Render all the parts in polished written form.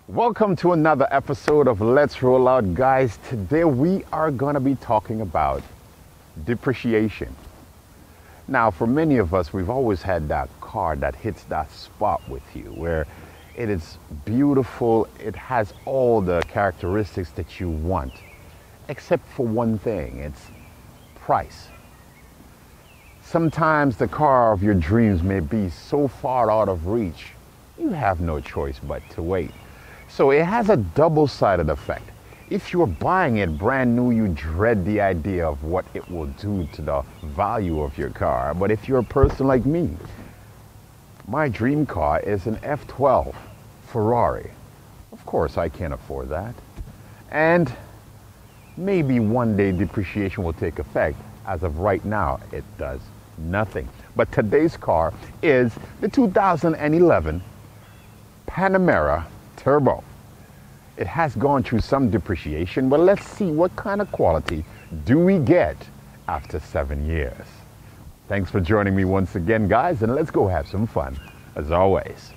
Welcome to another episode of Let's Roll Out, guys. Today we are going to be talking about depreciation. Now, for many of us, we've always had that car that hits that spot with you where it is beautiful, it has all the characteristics that you want, except for one thing, it's price. Sometimes the car of your dreams may be so far out of reach, you have no choice but to wait. So it has a double-sided effect. If you're buying it brand new, you dread the idea of what it will do to the value of your car. But if you're a person like me, my dream car is an F12 Ferrari. Of course, I can't afford that. And maybe one day depreciation will take effect. As of right now, it does nothing. But today's car is the 2011 Panamera Turbo. It has gone through some depreciation, but let's see what kind of quality do we get after 7 years. Thanks for joining me once again, guys, and let's go have some fun, as always.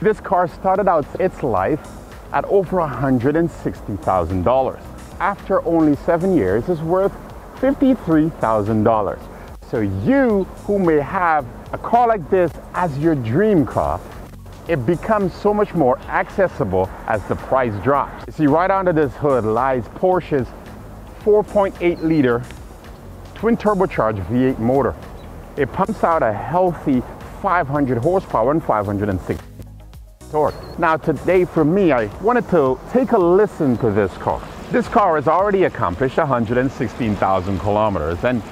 This car started out its life at over $160,000. After only 7 years, it's worth $53,000. So you who may have a car like this as your dream car, it becomes so much more accessible as the price drops. You see, right under this hood lies Porsche's 4.8-liter twin turbocharged V8 motor. It pumps out a healthy 500 horsepower and 506 torque. Now today for me, I wanted to take a listen to this car. This car has already accomplished 116,000 kilometers, and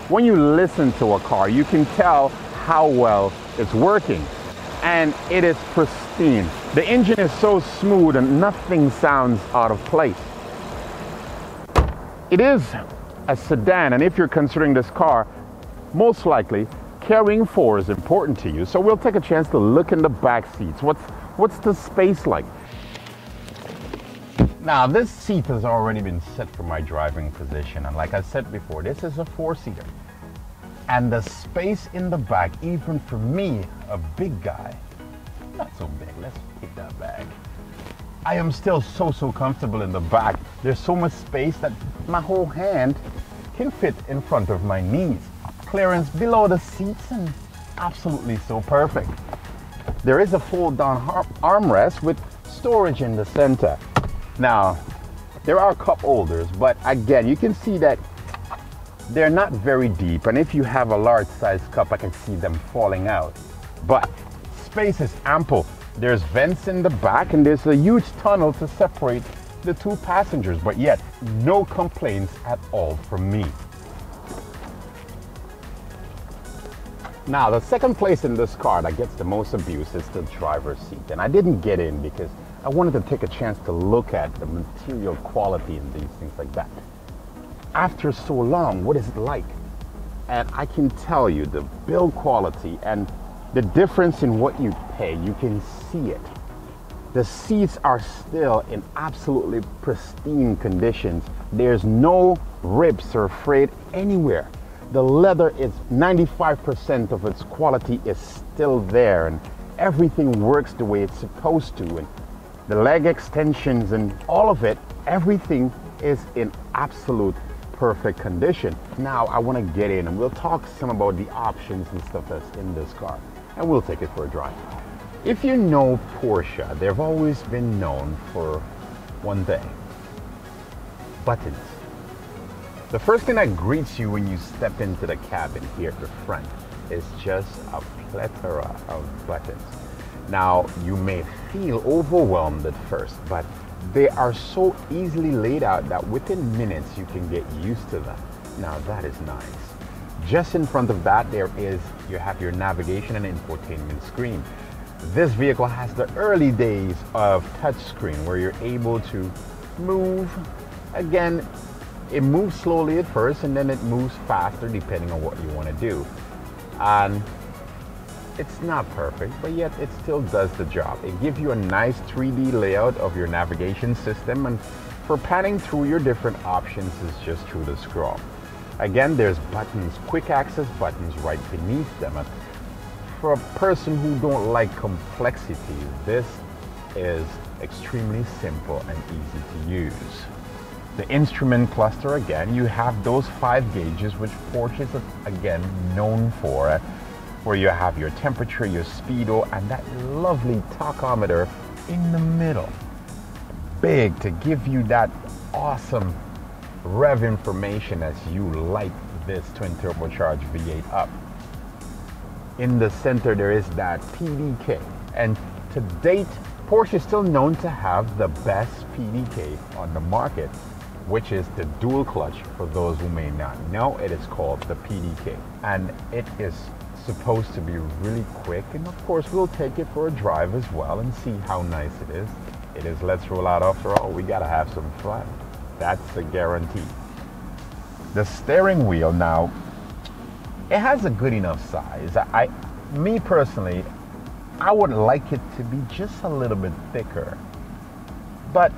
when you listen to a car, you can tell how well it's working, and it is pristine. The engine is so smooth and nothing sounds out of place. It is a sedan, and if you're considering this car, most likely carrying four is important to you. So we'll take a chance to look in the back seats. What's the space like? Now, this seat has already been set for my driving position, and like I said before, this is a four-seater. And the space in the back, even for me, a big guy, not so big, let's take that back. I am still so comfortable in the back. There's so much space that my whole hand can fit in front of my knees. Clearance below the seats, and absolutely so perfect. There is a fold-down armrest with storage in the center. Now, there are cup holders, but again, you can see that they're not very deep, and if you have a large size cup, I can see them falling out. But space is ample. There's vents in the back, and there's a huge tunnel to separate the two passengers, but yet no complaints at all from me. Now, the second place in this car that gets the most abuse is the driver's seat. And I didn't get in because I wanted to take a chance to look at the material quality and these things like that. After so long, what is it like? And I can tell you the build quality and the difference in what you pay, you can see it. The seats are still in absolutely pristine conditions. There's no rips or frayed anywhere. The leather is 95% of its quality is still there, and everything works the way it's supposed to. And the leg extensions and all of it, everything is in absolute perfect condition. Now I want to get in and we'll talk some about the options and stuff that's in this car, and we'll take it for a drive. If you know Porsche, they've always been known for one thing: buttons. The first thing that greets you when you step into the cabin here at the front is just a plethora of buttons. Now, you may feel overwhelmed at first, but they are so easily laid out that within minutes you can get used to them. Now, that is nice. Just in front of that, you have your navigation and infotainment screen. This vehicle has the early days of touchscreen where you're able to move. Again, it moves slowly at first, and then it moves faster depending on what you want to do. And It's not perfect, but yet it still does the job. It gives you a nice 3D layout of your navigation system, and for panning through your different options is just through the scroll. Again, there's buttons, quick access buttons right beneath them. And for a person who don't like complexity, this is extremely simple and easy to use. The instrument cluster, again, you have those 5 gauges, which Porsche is again known for, where you have your temperature, your speedo, and that lovely tachometer in the middle. Big to give you that awesome rev information as you light this twin turbocharged V8 up. In the center there is that Pdk, and to date Porsche is still known to have the best Pdk on the market, which is the dual clutch. For those who may not know, it is called the Pdk, and it is supposed to be really quick, and of course we'll take it for a drive as well and see how nice it is. It is Let's Roll Out after all. We gotta have some fun. That's a guarantee. The steering wheel now, it has a good enough size. Me personally, I would like it to be just a little bit thicker, but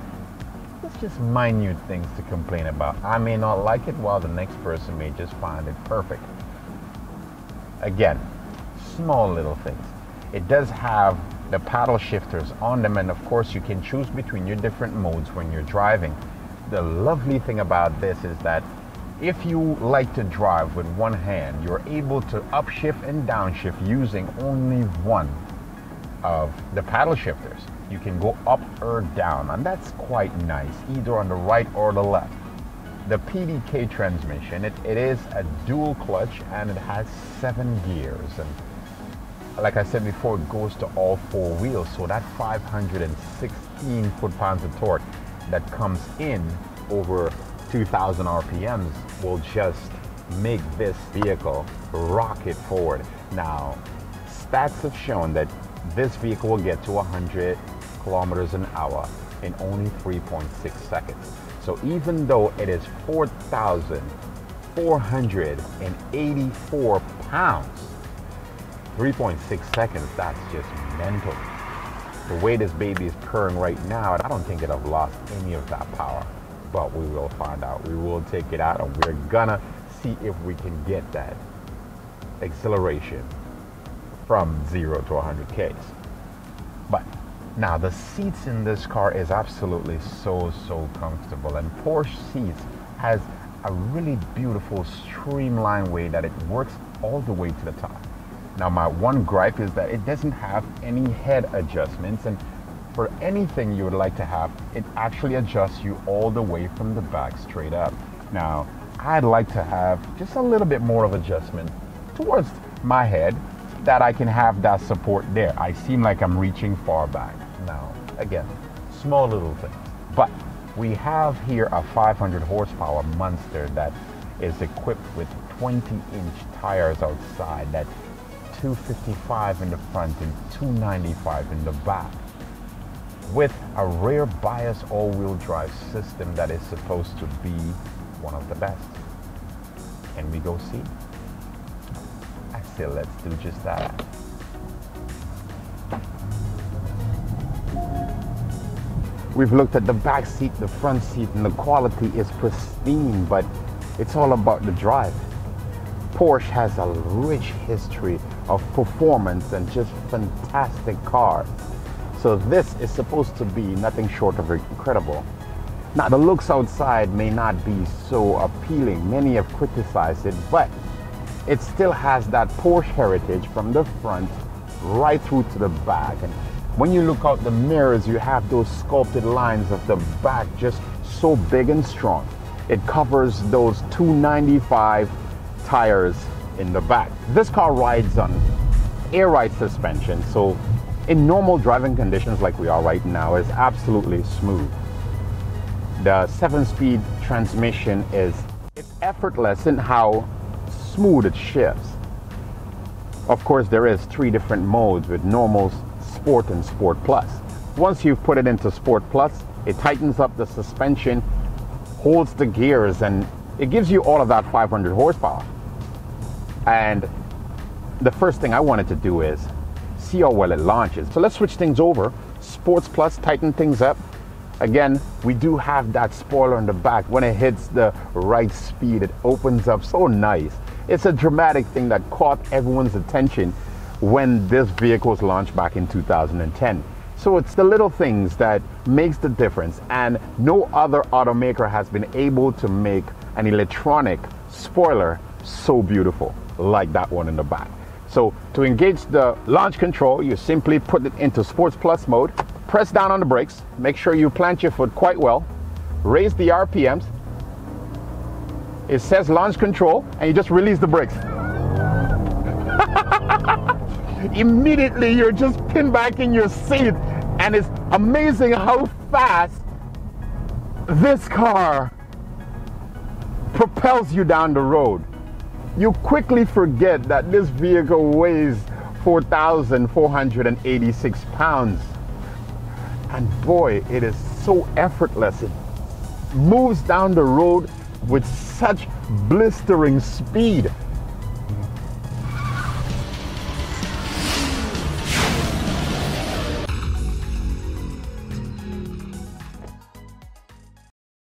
it's just minute things to complain about. I may not like it, while the next person may just find it perfect. Again, small little things. It does have the paddle shifters on them, and of course you can choose between your different modes when you're driving. The lovely thing about this is that if you like to drive with one hand, you're able to upshift and downshift using only one of the paddle shifters. You can go up or down, and that's quite nice, either on the right or the left. The Pdk transmission, it is a dual clutch, and it has 7 gears, and like I said before, it goes to all 4 wheels, so that 516 foot-pounds of torque that comes in over 2,000 RPMs will just make this vehicle rocket forward. Now, stats have shown that this vehicle will get to 100 kilometers an hour in only 3.6 seconds. So even though it is 4,484 pounds, 3.6 seconds, that's just mental. The way this baby is purring right now, I don't think it'll have lost any of that power, but we will find out. We will take it out, and we're gonna see if we can get that acceleration from 0 to 100 Ks. But now the seats in this car is absolutely so comfortable, and Porsche seats has a really beautiful streamlined way that it works all the way to the top. Now my one gripe is that it doesn't have any head adjustments, and for anything you would like to have, it actually adjusts you all the way from the back straight up. Now I'd like to have just a little bit more of adjustment towards my head, that I can have that support there. I seem like I'm reaching far back. Now again, small little things, but we have here a 500 horsepower monster that is equipped with 20-inch tires outside, that 255 in the front and 295 in the back, with a rear bias all-wheel drive system that is supposed to be one of the best. Can we go see? I say let's do just that. We've looked at the back seat, the front seat, and the quality is pristine, but it's all about the drive. Porsche has a rich history of performance and just fantastic cars. So this is supposed to be nothing short of incredible. Now the looks outside may not be so appealing. Many have criticized it, but it still has that Porsche heritage from the front right through to the back. And when you look out the mirrors, you have those sculpted lines of the back just so big and strong. It covers those 295 tires in the back. This car rides on air ride suspension, so in normal driving conditions like we are right now, is absolutely smooth. The 7-speed transmission it's effortless in how smooth it shifts. Of course, there is 3 different modes with normal, sport, and sport plus. Once you've put it into sport plus, it tightens up the suspension, holds the gears, and it gives you all of that 500 horsepower. And the first thing I wanted to do is see how well it launches. So let's switch things over. Sports Plus, tighten things up. Again, we do have that spoiler on the back. When it hits the right speed, it opens up so nice. It's a dramatic thing that caught everyone's attention when this vehicle was launched back in 2010. So it's the little things that makes the difference, and no other automaker has been able to make an electronic spoiler so beautiful like that one in the back. So to engage the launch control, you simply put it into Sports Plus mode, press down on the brakes, make sure you plant your foot quite well, raise the RPMs, it says launch control, and you just release the brakes. Immediately you're just pinned back in your seat, and it's amazing how fast this car propels you down the road. You quickly forget that this vehicle weighs 4,486 pounds. And boy, it is so effortless. It moves down the road with such blistering speed.